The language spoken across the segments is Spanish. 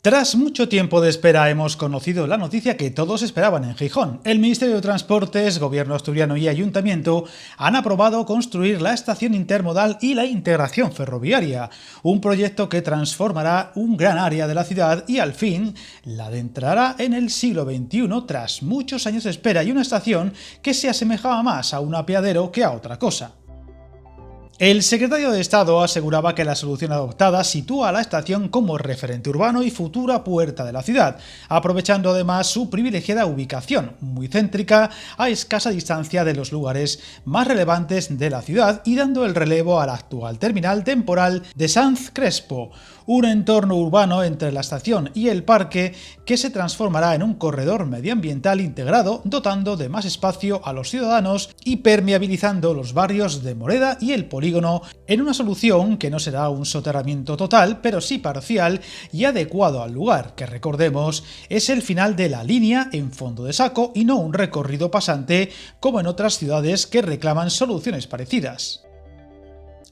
Tras mucho tiempo de espera hemos conocido la noticia que todos esperaban en Gijón. El Ministerio de Transportes, Gobierno asturiano y Ayuntamiento han aprobado construir la estación intermodal y la integración ferroviaria, un proyecto que transformará un gran área de la ciudad y al fin la adentrará en el siglo XXI tras muchos años de espera y una estación que se asemejaba más a un apeadero que a otra cosa. El secretario de Estado aseguraba que la solución adoptada sitúa a la estación como referente urbano y futura puerta de la ciudad, aprovechando además su privilegiada ubicación, muy céntrica, a escasa distancia de los lugares más relevantes de la ciudad y dando el relevo al actual terminal temporal de Sanz Crespo, un entorno urbano entre la estación y el parque que se transformará en un corredor medioambiental integrado, dotando de más espacio a los ciudadanos y permeabilizando los barrios de Moreda y el polígono en una solución que no será un soterramiento total, pero sí parcial y adecuado al lugar, que recordemos es el final de la línea en fondo de saco y no un recorrido pasante como en otras ciudades que reclaman soluciones parecidas.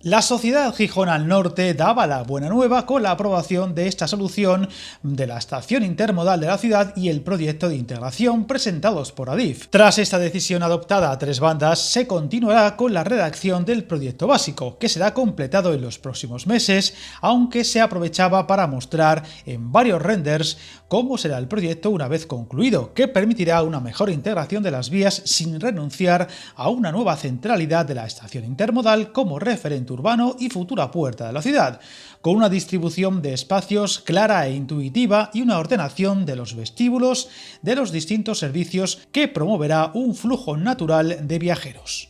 La sociedad Gijón al Norte daba la buena nueva con la aprobación de esta solución de la estación intermodal de la ciudad y el proyecto de integración presentados por Adif. Tras esta decisión adoptada a tres bandas, se continuará con la redacción del proyecto básico, que será completado en los próximos meses, aunque se aprovechaba para mostrar en varios renders cómo será el proyecto una vez concluido, que permitirá una mejor integración de las vías sin renunciar a una nueva centralidad de la estación intermodal como referente urbano y futura puerta de la ciudad, con una distribución de espacios clara e intuitiva y una ordenación de los vestíbulos de los distintos servicios que promoverá un flujo natural de viajeros.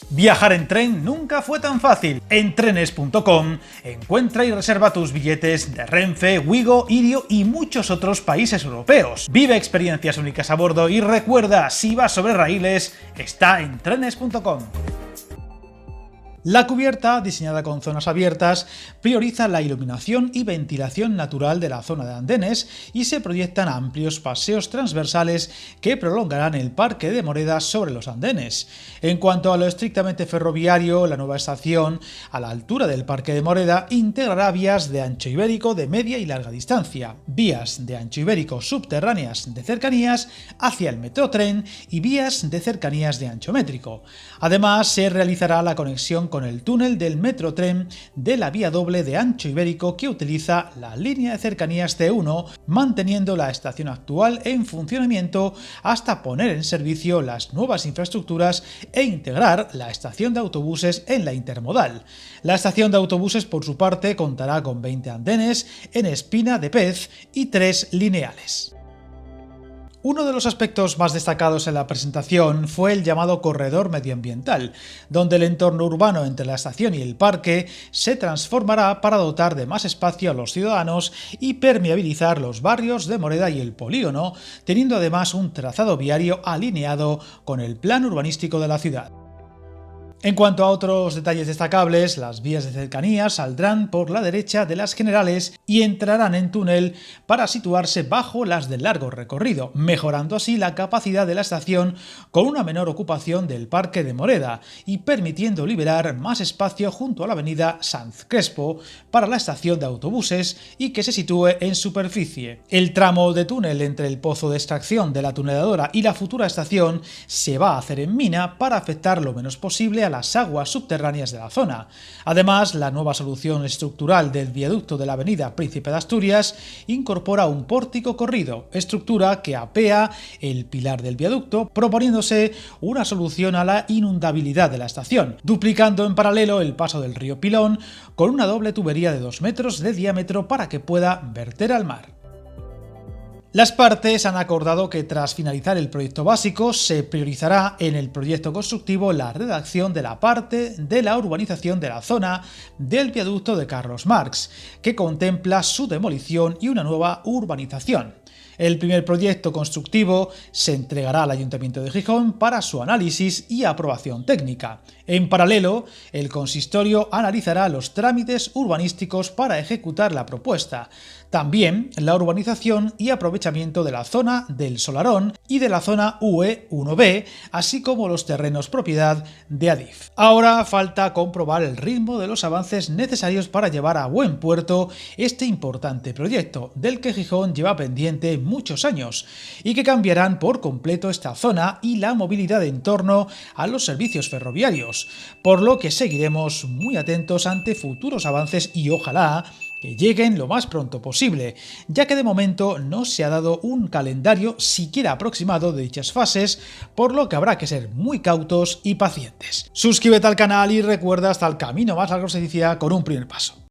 Viajar en tren nunca fue tan fácil. En trenes.com encuentra y reserva tus billetes de Renfe, Wigo, Irio y muchos otros países europeos. Vive experiencias únicas a bordo y recuerda, si vas sobre raíles, está en trenes.com. La cubierta, diseñada con zonas abiertas, prioriza la iluminación y ventilación natural de la zona de andenes y se proyectan amplios paseos transversales que prolongarán el parque de Moreda sobre los andenes. En cuanto a lo estrictamente ferroviario, la nueva estación, a la altura del parque de Moreda, integrará vías de ancho ibérico de media y larga distancia, vías de ancho ibérico subterráneas de cercanías hacia el metrotren y vías de cercanías de ancho métrico. Además, se realizará la conexión con el túnel del metrotren de la vía doble de ancho ibérico que utiliza la línea de cercanías C1, manteniendo la estación actual en funcionamiento hasta poner en servicio las nuevas infraestructuras e integrar la estación de autobuses en la intermodal. La estación de autobuses, por su parte, contará con 20 andenes en espina de pez y 3 lineales. Uno de los aspectos más destacados en la presentación fue el llamado corredor medioambiental, donde el entorno urbano entre la estación y el parque se transformará para dotar de más espacio a los ciudadanos y permeabilizar los barrios de Moreda y el polígono, teniendo además un trazado viario alineado con el plan urbanístico de la ciudad. En cuanto a otros detalles destacables, las vías de cercanía saldrán por la derecha de las generales y entrarán en túnel para situarse bajo las de largo recorrido, mejorando así la capacidad de la estación con una menor ocupación del parque de Moreda y permitiendo liberar más espacio junto a la avenida Sanz Crespo para la estación de autobuses y que se sitúe en superficie. El tramo de túnel entre el pozo de extracción de la tuneladora y la futura estación se va a hacer en mina para afectar lo menos posible a las aguas subterráneas de la zona. Además, la nueva solución estructural del viaducto de la avenida Príncipe de Asturias incorpora un pórtico corrido, estructura que apea el pilar del viaducto, proponiéndose una solución a la inundabilidad de la estación, duplicando en paralelo el paso del río Pilón con una doble tubería de 2 metros de diámetro para que pueda verter al mar. Las partes han acordado que tras finalizar el proyecto básico se priorizará en el proyecto constructivo la redacción de la parte de la urbanización de la zona del viaducto de Carlos Marx, que contempla su demolición y una nueva urbanización. El primer proyecto constructivo se entregará al Ayuntamiento de Gijón para su análisis y aprobación técnica. En paralelo, el consistorio analizará los trámites urbanísticos para ejecutar la propuesta, también la urbanización y aprovechamiento de la zona del Solarón y de la zona UE 1B, así como los terrenos propiedad de Adif. Ahora falta comprobar el ritmo de los avances necesarios para llevar a buen puerto este importante proyecto, del que Gijón lleva pendiente muchos años, y que cambiarán por completo esta zona y la movilidad en torno a los servicios ferroviarios, por lo que seguiremos muy atentos ante futuros avances y ojalá que lleguen lo más pronto posible, ya que de momento no se ha dado un calendario siquiera aproximado de dichas fases, por lo que habrá que ser muy cautos y pacientes. Suscríbete al canal y recuerda, hasta el camino más largo se inicia con un primer paso.